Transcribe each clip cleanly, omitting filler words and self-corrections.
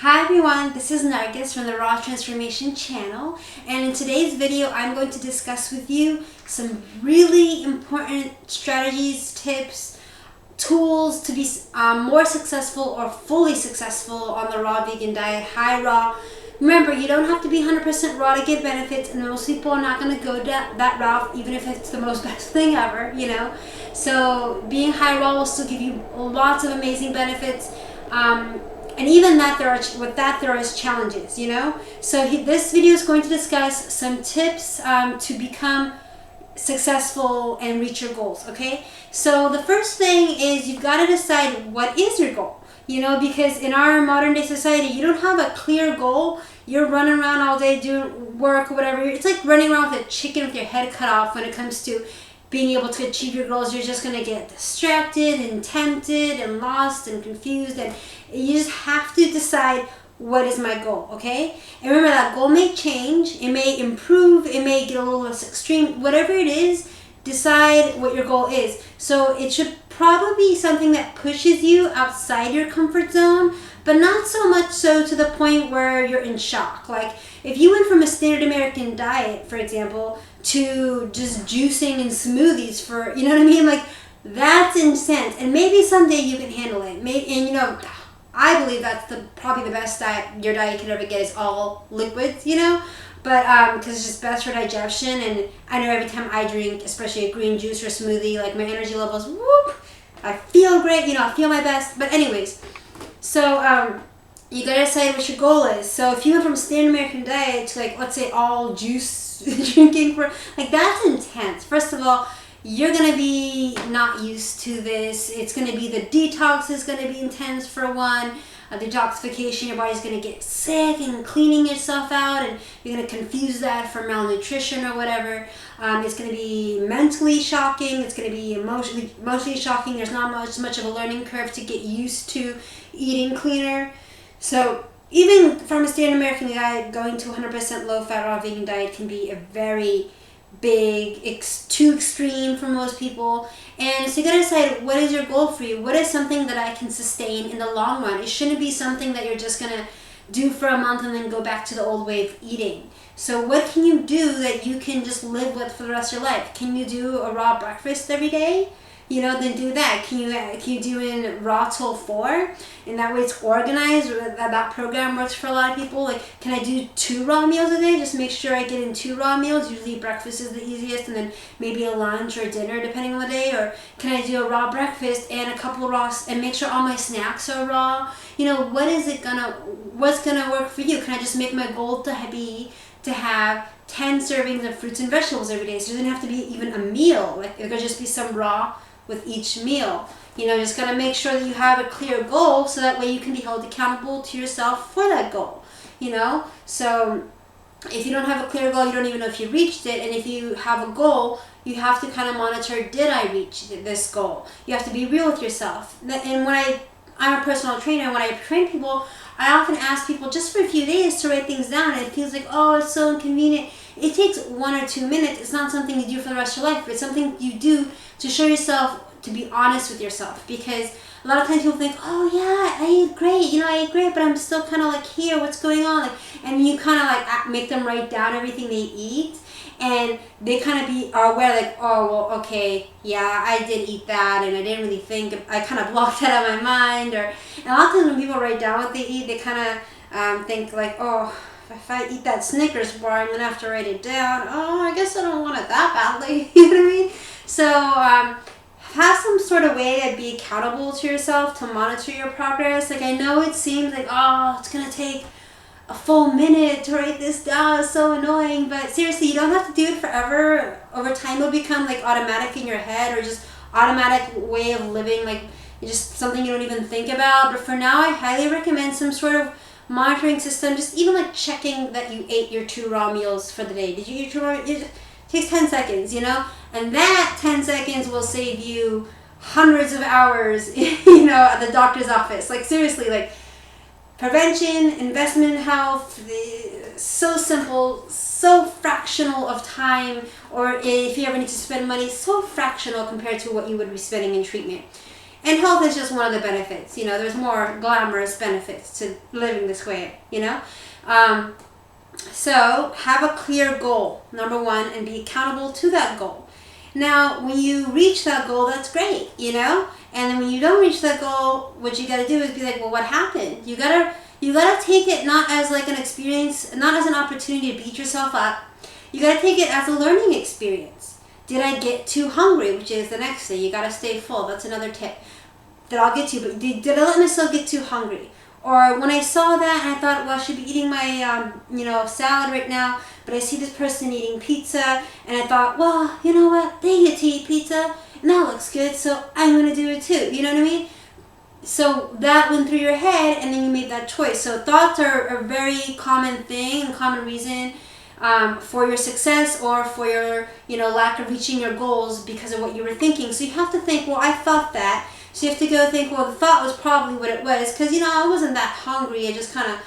Hi everyone, this is Nargis from the Raw Transformation channel, and in today's video I'm going to discuss with you some really important strategies, tips, tools to be more successful or fully successful on the raw vegan diet, high raw. Remember, you don't have to be 100% raw to get benefits, and most people are not going to go that route even if it's the most best thing ever, you know. So being high raw will still give you lots of amazing benefits. And even that there is challenges, you know. So this video is going to discuss some tips to become successful and reach your goals. Okay, so the first thing is you've got to decide what is your goal, you know, because in our modern day society you don't have a clear goal. You're running around all day doing work or whatever. It's like running around with a chicken with your head cut off when it comes to being able to achieve your goals. You're just going to get distracted and tempted and lost and confused, and you just have to decide what is my goal. Okay, and remember that goal may change, it may improve, it may get a little less extreme. Whatever it is, decide what your goal is. So it should probably be something that pushes you outside your comfort zone, but not so much so to the point where you're in shock. Like if you went from a standard American diet, for example, to just juicing and smoothies for, you know what I mean? Like that's intense, and maybe someday you can handle it. Maybe, and you know, I believe that's probably the best diet your diet could ever get is all liquids, you know? But because it's just best for digestion, and I know every time I drink, especially a green juice or smoothie, like my energy levels, whoop, I feel great, you know, I feel my best. But anyways, so you gotta decide what your goal is. So if you went from a standard American diet to, like, let's say all juice drinking for, like, that's intense. First of all, you're gonna be not used to this. It's gonna be, the detox is gonna be intense for one. Detoxification, your body's going to get sick and cleaning yourself out, and you're going to confuse that for malnutrition or whatever. It's going to be mentally shocking. It's going to be emotionally shocking. There's not much of a learning curve to get used to eating cleaner. So even from a standard American diet, going to 100% low-fat raw vegan diet can be a very big, too extreme for most people. And so you gotta decide, what is your goal for you? What is something that I can sustain in the long run? It shouldn't be something that you're just gonna do for a month and then go back to the old way of eating. So what can you do that you can just live with for the rest of your life? Can you do a raw breakfast every day? You know, then do that. Can you do in raw till 4? And that way it's organized. That program works for a lot of people. Like, can I do 2 raw meals a day? Just make sure I get in 2 raw meals. Usually breakfast is the easiest, and then maybe a lunch or dinner depending on the day. Or can I do a raw breakfast and a couple raw, and make sure all my snacks are raw? You know, what's gonna work for you? Can I just make my goal to be to have 10 servings of fruits and vegetables every day? So it doesn't have to be even a meal. Like, it could just be some raw with each meal. You know, just gotta make sure that you have a clear goal, so that way you can be held accountable to yourself for that goal, you know. So if you don't have a clear goal, you don't even know if you reached it. And if you have a goal, you have to kind of monitor, did I reach this goal? You have to be real with yourself. And when I'm a personal trainer, when I train people, I often ask people just for a few days to write things down. And it feels like, oh, it's so inconvenient. It takes 1 or 2 minutes. It's not something you do for the rest of your life, but it's something you do to show yourself, to be honest with yourself. Because a lot of times people think, oh yeah, I ate great, you know, I ate great, but I'm still kind of like, here, what's going on? Like, and you kind of like make them write down everything they eat, and they kind of are aware, like, oh, well, okay, yeah, I did eat that, and I didn't really think, I kind of blocked that out of my mind. And a lot of times when people write down what they eat, they kind of think like, oh, if I eat that Snickers bar, I'm going to have to write it down. Oh, I guess I don't want it that badly. You know what I mean? So have some sort of way to be accountable to yourself, to monitor your progress. Like, I know it seems like, oh, it's going to take a full minute to write this down. It's so annoying. But seriously, you don't have to do it forever. Over time, it'll become like automatic in your head, or just automatic way of living, like just something you don't even think about. But for now, I highly recommend some sort of monitoring system. Just even like checking that you ate your 2 raw meals for the day. Did you eat 2 raw meals? It takes 10 seconds, you know? And that 10 seconds will save you hundreds of hours, you know, at the doctor's office. Like, seriously, like, prevention, investment in health, so simple, so fractional of time, or if you ever need to spend money, so fractional compared to what you would be spending in treatment. And health is just one of the benefits. You know, there's more glamorous benefits to living this way, you know. So have a clear goal, number one, and be accountable to that goal. Now, when you reach that goal, that's great, you know. And then when you don't reach that goal, what you got to do is be like, well, what happened? You gotta take it not as like an experience, not as an opportunity to beat yourself up. You gotta take it as a learning experience. Did I get too hungry? Which is the next thing. You gotta stay full. That's another tip that I'll get to. But did I let myself get too hungry? Or when I saw that and I thought, well, I should be eating my, salad right now, but I see this person eating pizza, and I thought, well, you know what? They get to eat pizza, and that looks good, so I'm going to do it too. You know what I mean? So that went through your head, and then you made that choice. So thoughts are a very common thing, common reason for your success or for your, lack of reaching your goals because of what you were thinking. So you have to think, well, I thought that. So you have to go think, well, the thought was probably what it was, because, I wasn't that hungry. I just kind of,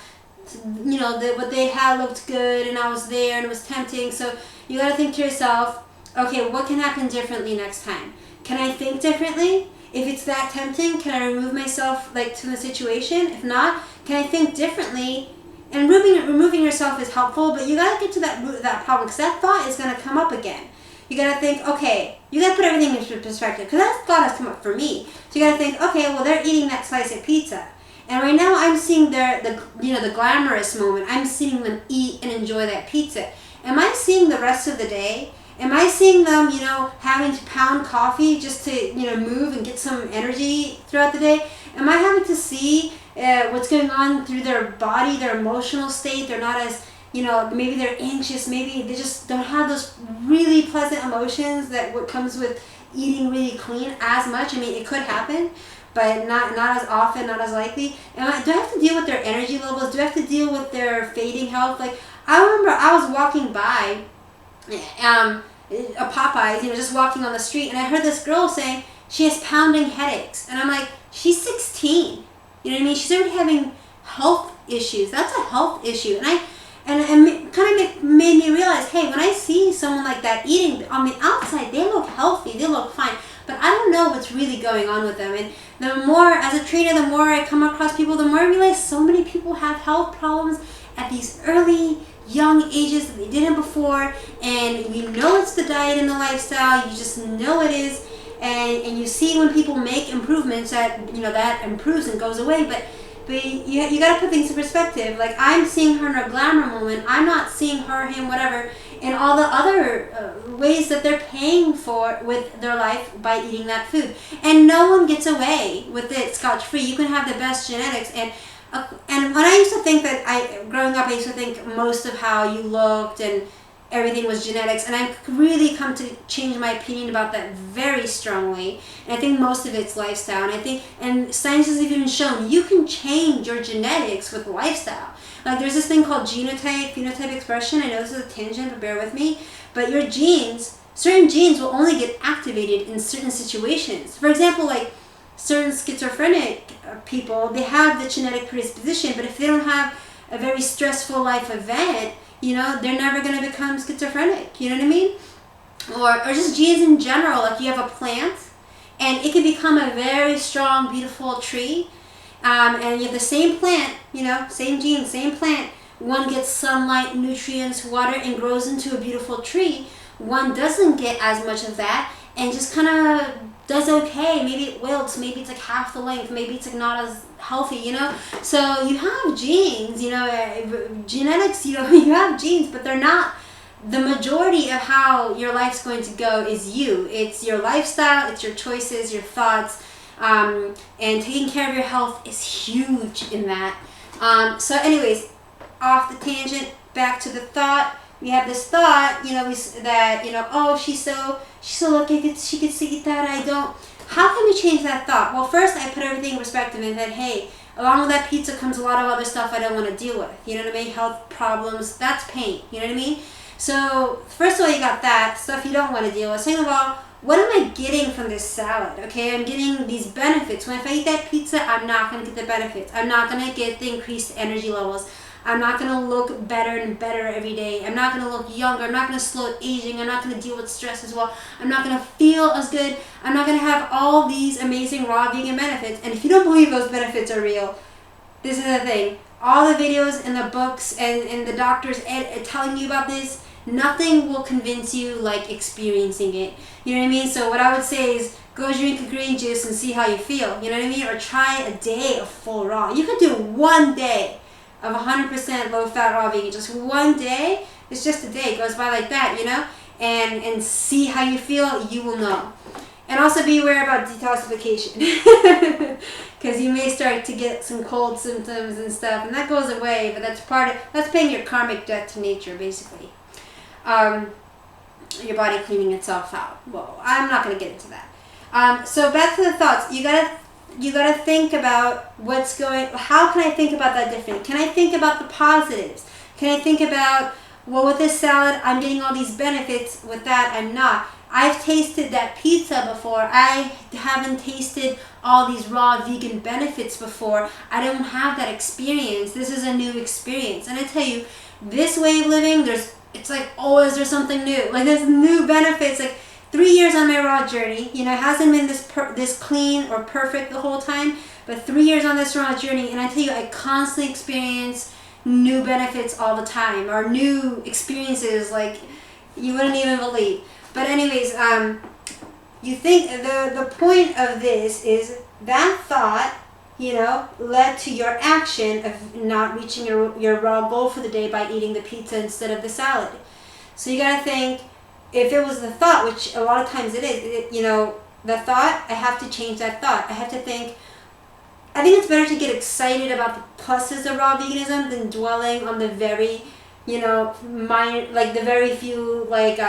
what they had looked good, and I was there, and it was tempting. So you got to think to yourself, okay, what can happen differently next time? Can I think differently? If it's that tempting, can I remove myself, to the situation? If not, can I think differently? And removing yourself is helpful, but you got to get to that root of that problem, because that thought is going to come up again. You gotta think, okay, you gotta put everything into perspective, because that thought has come up for me. So you gotta think, okay, well, they're eating that slice of pizza, and right now I'm seeing the glamorous moment. I'm seeing them eat and enjoy that pizza. Am I seeing the rest of the day? Am I seeing them, having to pound coffee just to, move and get some energy throughout the day? Am I having to see what's going on through their body, their emotional state? They're not as maybe they're anxious, maybe they just don't have those really pleasant emotions that what comes with eating really clean as much. I mean, it could happen, but not as often, not as likely. And do I have to deal with their energy levels? Do I have to deal with their fading health? I remember I was walking by a Popeyes, just walking on the street, and I heard this girl saying she has pounding headaches. And I'm like, she's 16. You know what I mean? She's already having health issues. That's a health issue. And it kind of made me realize, hey, when I see someone like that eating, on the outside, they look healthy, they look fine, but I don't know what's really going on with them. And the more, as a trainer, the more I come across people, the more I realize so many people have health problems at these early, young ages that they didn't before. And you know it's the diet and the lifestyle, you just know it is. And you see when people make improvements that, that improves and goes away, but you got to put things in perspective. I'm seeing her in her glamour moment. I'm not seeing her, him, whatever, in all the other ways that they're paying for with their life by eating that food. And no one gets away with it scotch-free. You can have the best genetics. And when I used to think that, growing up, I used to think most of how you looked and everything was genetics, and I've really come to change my opinion about that very strongly. And I think most of it's lifestyle, and science has even shown you can change your genetics with lifestyle. There's this thing called phenotype expression. I know this is a tangent, but bear with me. But your genes, certain genes will only get activated in certain situations. For example, certain schizophrenic people, they have the genetic predisposition, but if they don't have a very stressful life event, they're never going to become schizophrenic. You know what I mean? Or just genes in general. You have a plant, and it can become a very strong, beautiful tree. And you have the same plant, same gene, same plant. One gets sunlight, nutrients, water, and grows into a beautiful tree. One doesn't get as much of that and just kind of does okay. Maybe it wilts, maybe it's half the length, maybe it's not as healthy, So you have genes, genetics, you have genes, but they're not the majority of how your life's going to go is you. It's your lifestyle, it's your choices, your thoughts, and taking care of your health is huge in that. So anyways, off the tangent, back to the thought. We have this thought, oh, she's so lucky she gets to eat that, I don't. How can we change that thought? Well, first I put everything in perspective and said, hey, along with that pizza comes a lot of other stuff I don't want to deal with. You know what I mean? Health problems, that's pain. You know what I mean? So first of all, you got that stuff you don't want to deal with. Second of all, what am I getting from this salad? Okay, I'm getting these benefits. When if I eat that pizza, I'm not going to get the benefits. I'm not going to get the increased energy levels. I'm not going to look better and better every day. I'm not going to look younger. I'm not going to slow aging. I'm not going to deal with stress as well. I'm not going to feel as good. I'm not going to have all these amazing raw vegan benefits. And if you don't believe those benefits are real, this is the thing. All the videos and the books and the doctors telling you about this, nothing will convince you like experiencing it. You know what I mean? So what I would say is go drink a green juice and see how you feel. You know what I mean? Or try a day of full raw. You could do one day of 100% low-fat raw vegan. Just one day. It's just a day. It goes by like that, you know? And see how you feel. You will know. And also be aware about detoxification. Because you may start to get some cold symptoms and stuff. And that goes away. But that's paying your karmic debt to nature, basically. Your body cleaning itself out. Well, I'm not going to get into that. So back to the thoughts. You gotta think about how can I think about that different? Can I think about the positives? Can I think about, well, with this salad, I'm getting all these benefits. With that, I'm not. I've tasted that pizza before. I haven't tasted all these raw vegan benefits before. I don't have that experience. This is a new experience. And I tell you, this way of living, it's like always there's something new. Like there's new benefits. Like 3 years on my raw journey, you know, it hasn't been this clean or perfect the whole time, but 3 years on this raw journey, and I tell you, I constantly experience new benefits all the time, or new experiences like you wouldn't even believe. But anyways, you think the point of this is that thought, you know, led to your action of not reaching your raw goal for the day by eating the pizza instead of the salad. So you gotta think, if it was the thought, which a lot of times it is, you know, the thought, I have to change that thought. I have to think, I think it's better to get excited about the pluses of raw veganism than dwelling on the very, you know, minor, like the very few, like,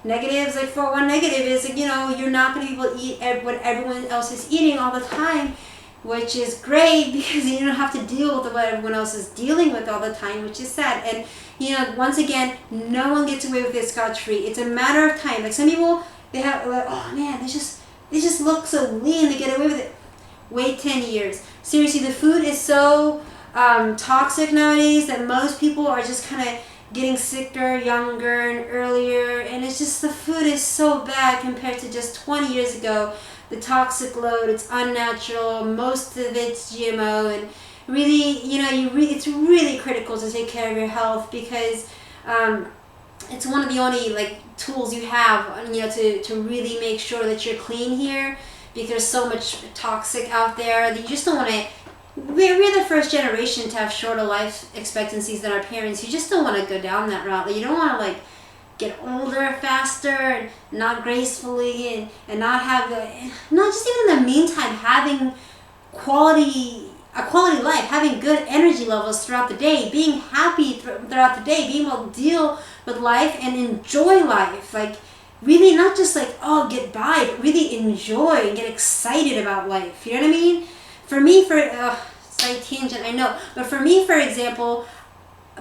negatives. Like, for one negative is, like, you know, you're not going to be able to eat what everyone else is eating all the time, which is great because you don't have to deal with what everyone else is dealing with all the time, which is sad. And, you know, once again, no one gets away with it scotch-free. It's a matter of time. Like, some people, they have, like, oh man, they just look so lean, they get away with it. Wait 10 years. Seriously, the food is so toxic nowadays that most people are just kind of getting sicker, younger, and earlier. And it's just, the food is so bad compared to just 20 years ago. The toxic load, it's unnatural, most of it's GMO, and really, you know, it's really critical to take care of your health because it's one of the only, like, tools you have, you know, to really make sure that you're clean here, because there's so much toxic out there that you just don't want to. We're the first generation to have shorter life expectancies than our parents. You just don't want to go down that route. Like, you don't want to, like, get older faster and not gracefully and not have not just even in the meantime having a quality life, having good energy levels throughout the day, being happy throughout the day, being able to deal with life and enjoy life. Like, really not just like, oh, get by, but really enjoy and get excited about life. You know what I mean? For me, slight tangent, I know, but for me, for example,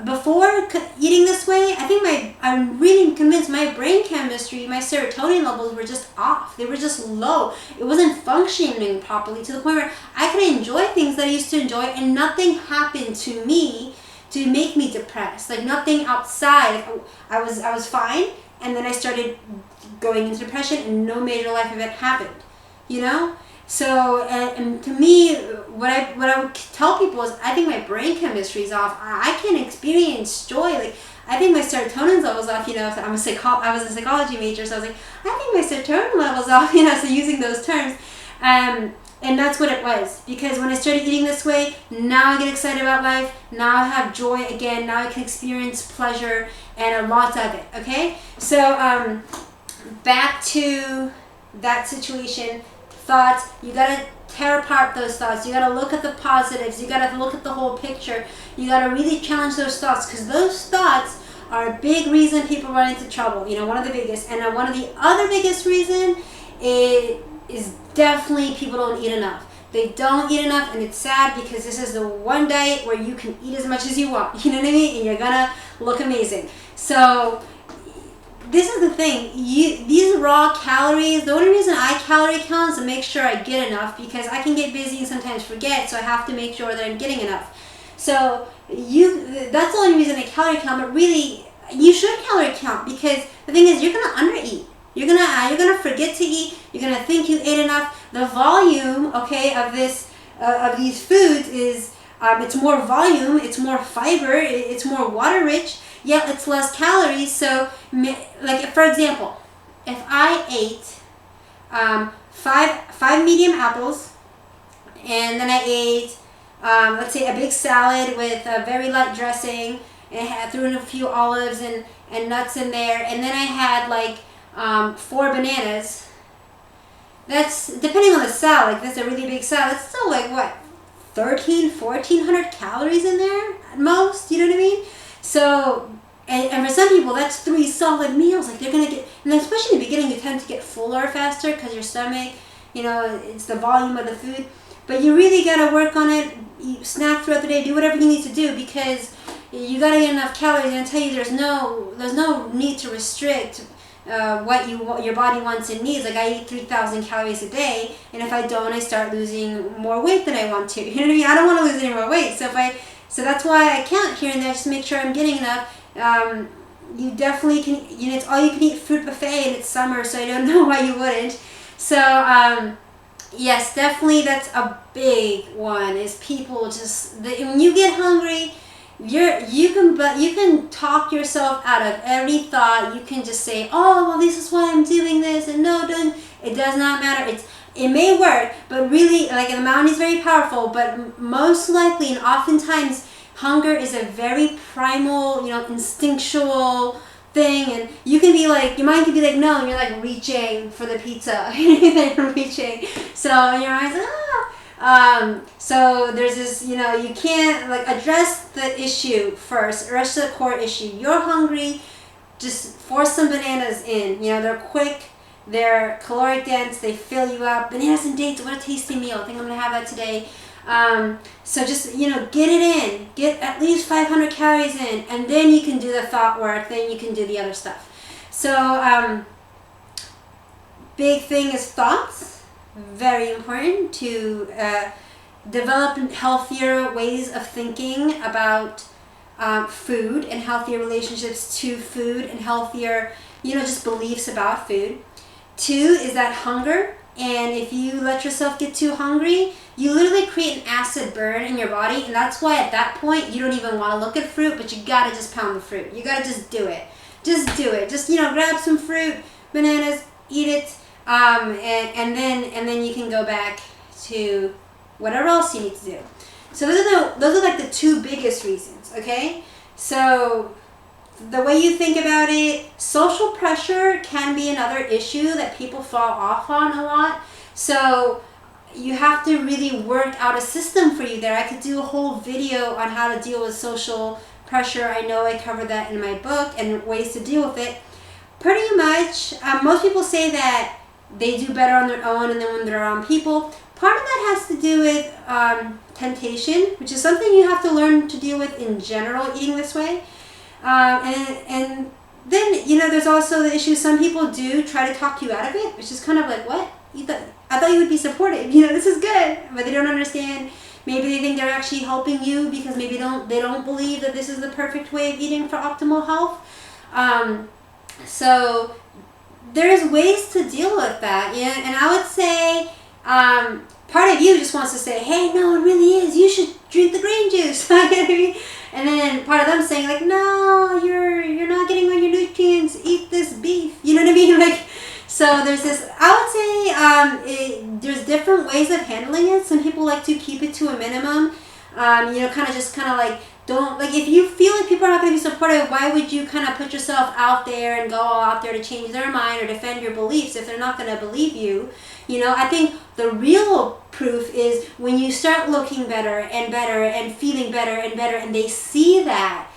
before eating this way, I think I'm really convinced my brain chemistry, my serotonin levels were just off. They were just low. It wasn't functioning properly to the point where I could enjoy things that I used to enjoy and nothing happened to me to make me depressed. Like, nothing outside. I was fine, and then I started going into depression and no major life event happened, you know? So, and to me, what I would tell people is, I think my brain chemistry is off. I can experience joy. Like, I think my serotonin levels off. You know, I was a psychology major, so I was like, I think my serotonin levels off. You know, so using those terms, and that's what it was. Because when I started eating this way, now I get excited about life. Now I have joy again. Now I can experience pleasure and a lot of it. Okay, so back to that situation. Thoughts, you gotta tear apart those thoughts. You gotta look at the positives. You gotta look at the whole picture. You gotta really challenge those thoughts, because those thoughts are a big reason people run into trouble. You know, one of the biggest. And one of the other biggest reason is definitely people don't eat enough. They don't eat enough, and it's sad because this is the one diet where you can eat as much as you want. You know what I mean? And you're gonna look amazing. So this is the thing, these raw calories, the only reason I calorie count is to make sure I get enough, because I can get busy and sometimes forget, so I have to make sure that I'm getting enough. So that's the only reason I calorie count, but really you should calorie count, because the thing is you're gonna undereat. You're gonna forget to eat. You're gonna think you ate enough. The volume, okay, of these foods is it's more volume, it's more fiber, it's more water rich, yet it's less calories. So, like for example, if I ate five medium apples, and then I ate let's say a big salad with a very light dressing, and I threw in a few olives and nuts in there, and then I had like 4 bananas. That's, depending on the salad, like that's a really big salad, it's still like what, 1,400 calories in there at most, you know what I mean? So, and for some people that's 3 solid meals. Like they're gonna get, and especially in the beginning you tend to get fuller faster because your stomach, you know, it's the volume of the food. But you really gotta work on it. You snack throughout the day, do whatever you need to do, because you gotta get enough calories. And I tell you, there's no need to restrict what your body wants and needs. Like I eat 3,000 calories a day, and if I don't, I start losing more weight than I want to. You know what I mean? I don't want to lose any more weight, so that's why I count here and there just to make sure I'm getting enough. You definitely can. You know, it's all you can eat fruit buffet, and it's summer, so I don't know why you wouldn't. So yes, definitely that's a big one. Is people just when you get hungry, you can talk yourself out of every thought. You can just say, oh well, this is why I'm doing this, and no, don't. It does not matter. It may work, but really, like the mind is very powerful. But most likely, and oftentimes, hunger is a very primal, you know, instinctual thing, and you can be like, your mind can be like no, and you're like reaching for the pizza. You're reaching, so your mind's like, ah. So there's this, you know, you can't like address the issue first, address the core issue. You're hungry, just force some bananas in. You know, they're quick, they're caloric dense, they fill you up. Bananas and dates, what a tasty meal. I think I'm gonna have that today. So just, you know, get it in, get at least 500 calories in, and then you can do the thought work, then you can do the other stuff. So big thing is thoughts, very important to develop healthier ways of thinking about food, and healthier relationships to food, and healthier, you know, just beliefs about food. 2 is that hunger. And if you let yourself get too hungry, you literally create an acid burn in your body, and that's why at that point you don't even want to look at fruit, but you gotta just pound the fruit. You gotta just do it. Just do it. Just, you know, grab some fruit, bananas, eat it, and then you can go back to whatever else you need to do. So those are like the 2 biggest reasons. Okay, so the way you think about it, social pressure can be another issue that people fall off on a lot. So you have to really work out a system for you there. I could do a whole video on how to deal with social pressure. I know I covered that in my book, and ways to deal with it. Pretty much, most people say that they do better on their own, and then when they're around people. Part of that has to do with temptation, which is something you have to learn to deal with in general, eating this way. And then, you know, there's also the issue, some people do try to talk you out of it, which is kind of like, what? I thought you would be supportive, you know, this is good, but they don't understand. Maybe they think they're actually helping you because maybe they don't believe that this is the perfect way of eating for optimal health. So there's ways to deal with that, yeah. And I would say part of you just wants to say, hey, no, it really is, you should drink the green juice. And then part of them saying like, no, you're not getting all your nutrients, eat this beef, you know what I mean? Like, so there's this, I would say there's different ways of handling it. Some people like to keep it to a minimum, you know, kind of like, don't, like, if you feel like people are not going to be supportive, why would you kind of put yourself out there and go all out there to change their mind or defend your beliefs if they're not going to believe you? You know, I think the real proof is when you start looking better and feeling better and they see that,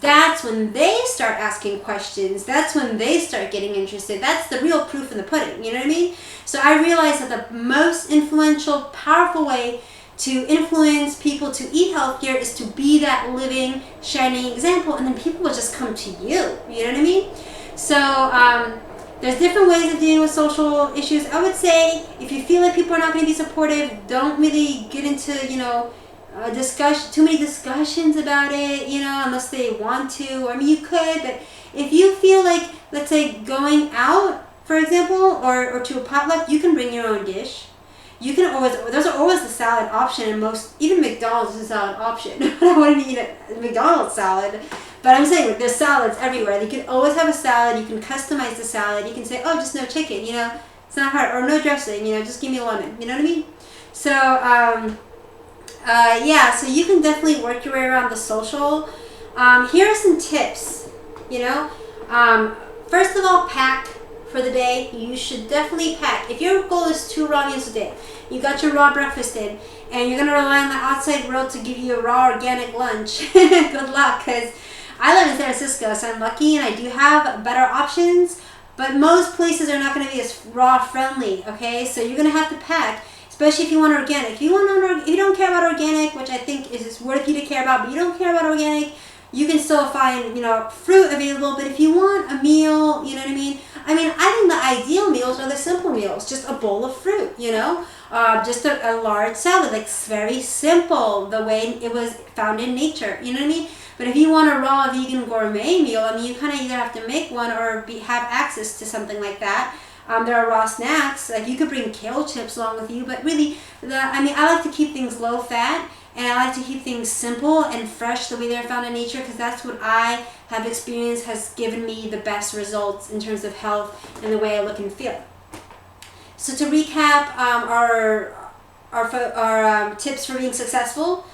that's when they start asking questions. That's when they start getting interested. That's the real proof in the pudding, you know what I mean? So I realized that the most influential, powerful way to influence people to eat healthier is to be that living, shining example, and then people will just come to you know what I mean? So there's different ways of dealing with social issues. I would say if you feel like people are not going to be supportive, don't really get into, you know, too many discussions about it, you know, unless they want to. I mean, you could, but if you feel like, let's say, going out, for example, or to a potluck, you can bring your own dish. You can always, there's always the salad option in most, even McDonald's is a salad option. I wouldn't eat a McDonald's salad, but I'm saying, like, there's salads everywhere. You can always have a salad. You can customize the salad. You can say, oh, just no chicken, you know, it's not hard, or no dressing, you know, just give me a lemon, you know what I mean? So, yeah, so you can definitely work your way around the social. Here are some tips, you know. First of all, pack for the day. You should definitely pack. If your goal is 2 raw meals a day, you got your raw breakfast in, and you're going to rely on the outside world to give you a raw organic lunch, good luck, because I live in San Francisco, so I'm lucky and I do have better options, but most places are not going to be as raw friendly, okay? So you're going to have to pack, especially if you want organic. If you don't care about organic, which I think is worth you to care about, but you don't care about organic, you can still find, you know, fruit available. But if you want a meal, you know what I mean? I think the ideal meals are the simple meals, just a bowl of fruit, you know, just a large salad, like very simple, the way it was found in nature, you know what I mean? But if you want a raw vegan gourmet meal, I mean, you kind of either have to make one or have access to something like that. There are raw snacks, like you could bring kale chips along with you, but really, I like to keep things low fat, and I like to keep things simple and fresh the way they're found in nature, because that's what I have experienced has given me the best results in terms of health and the way I look and feel. So to recap our tips for being successful.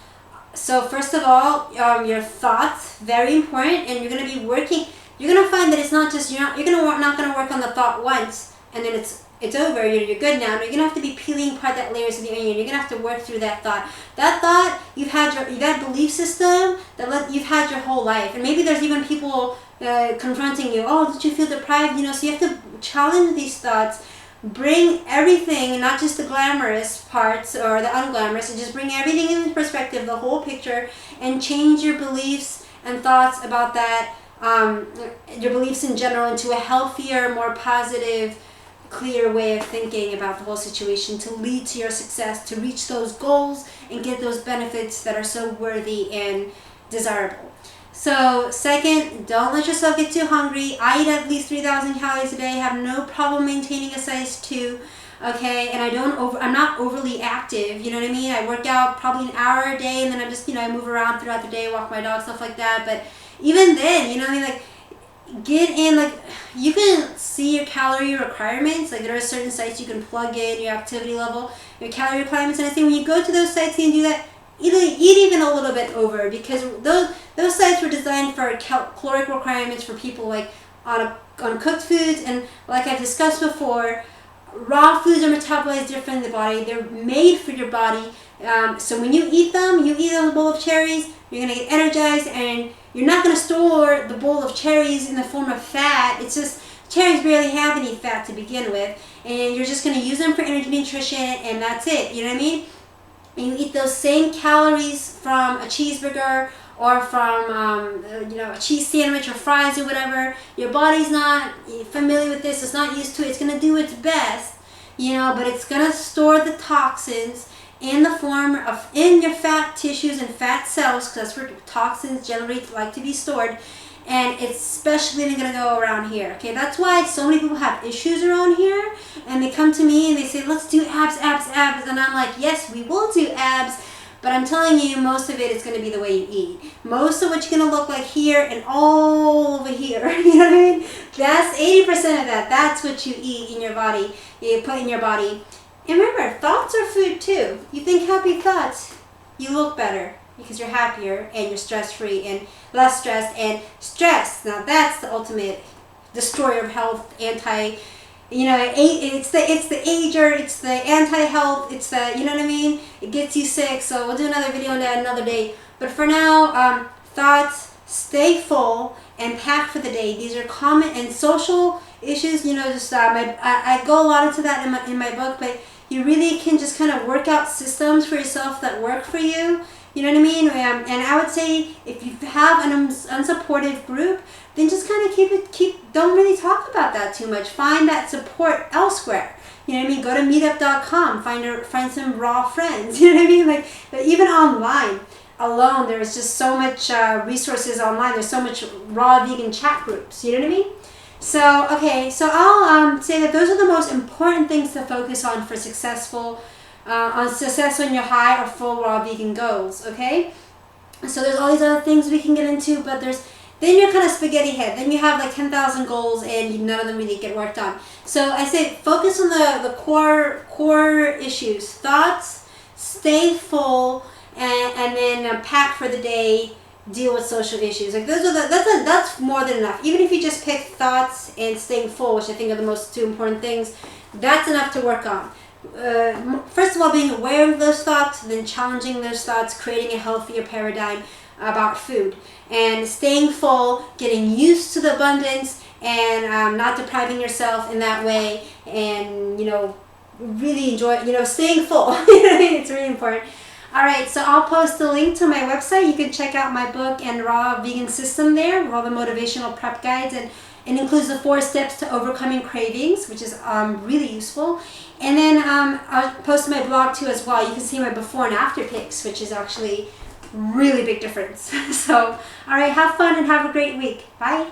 So first of all, your thoughts, very important, and you're going to be working. You're going to find that it's not just, you're not going to work on the thought once and then it's over, you're good now. You're going to have to be peeling apart that layers of the onion. You're going to have to work through that thought. That thought, you've had belief system that you've had your whole life. And maybe there's even people confronting you, oh, did you feel deprived? You know, so you have to challenge these thoughts. Bring everything, not just the glamorous parts or the unglamorous, and just bring everything into perspective, the whole picture, and change your beliefs and thoughts about that, your beliefs in general, into a healthier, more positive, clear way of thinking about the whole situation to lead to your success, to reach those goals and get those benefits that are so worthy and desirable. So second, don't let yourself get too hungry. I eat at least 3,000 calories a day. I have no problem maintaining a size 2. Okay, and I'm not overly active, you know what I mean? I work out probably an hour a day, and then I just, you know, I move around throughout the day, walk my dog, stuff like that. But even then, you know what I mean, like, get in, like, you can see your calorie requirements. Like, there are certain sites you can plug in your activity level, your calorie requirements, and I think when you go to those sites and do that, eat even a little bit over, because those sites were designed for caloric requirements for people like on cooked foods, and like I've discussed before, raw foods are metabolized different in the body. They're made for your body. So when you eat a bowl of cherries, you're going to get energized, and you're not going to store the bowl of cherries in the form of fat. It's just, cherries barely have any fat to begin with, and you're just going to use them for energy nutrition, and that's it, you know what I mean? And you eat those same calories from a cheeseburger or from you know, a cheese sandwich or fries or whatever. Your body's not familiar with this, it's not used to it. It's going to do its best, you know, but it's going to store the toxins in the form of in your fat tissues and fat cells, because that's where toxins generally like to be stored. And it's especially going to go around here. Okay, that's why so many people have issues around here, and they come to me and they say, let's do abs, abs, abs. And I'm like, yes, we will do abs, but I'm telling you, most of it is going to be the way you eat. Most of what you're going to look like here and all over here, you know what I mean? That's 80% of that. That's what you eat in your body, you put in your body. And remember, thoughts are food too. You think happy thoughts, you look better, because you're happier and you're stress-free and less stressed. And stress, now that's the ultimate destroyer of health, you know, it's the ager, it's the anti-health, it's the, you know what I mean? It gets you sick. So we'll do another video on that another day. But for now, thoughts, stay full and pack for the day. These are common and social issues, you know, just I go a lot into that in my book, but you really can just kind of work out systems for yourself that work for you. You know what I mean? And I would say, if you have an unsupportive group, then just kind of don't really talk about that too much. Find that support elsewhere. You know what I mean? Go to meetup.com, find some raw friends. You know what I mean? Like, even online alone, there's just so much resources online. There's so much raw vegan chat groups. You know what I mean? So, okay, so I'll say that those are the most important things to focus on for successful in your high or full raw vegan goals, okay? So there's all these other things we can get into, but then you're kind of spaghetti head. Then you have like 10,000 goals and none of them really get worked on. So I say focus on the core issues, thoughts, stay full, and then pack for the day, deal with social issues. Like that's more than enough. Even if you just pick thoughts and staying full, which I think are the most two important things, that's enough to work on. First of all, being aware of those thoughts, then challenging those thoughts, creating a healthier paradigm about food, and staying full, getting used to the abundance, and not depriving yourself in that way, and really enjoy staying full. It's really important. All right, so I'll post a link to my website. You can check out my book and raw vegan system there with all the motivational prep guides, and it includes the 4 steps to overcoming cravings, which is really useful. And then I'll post my blog too as well. You can see my before and after pics, which is actually really big difference. So, all right, have fun and have a great week. Bye.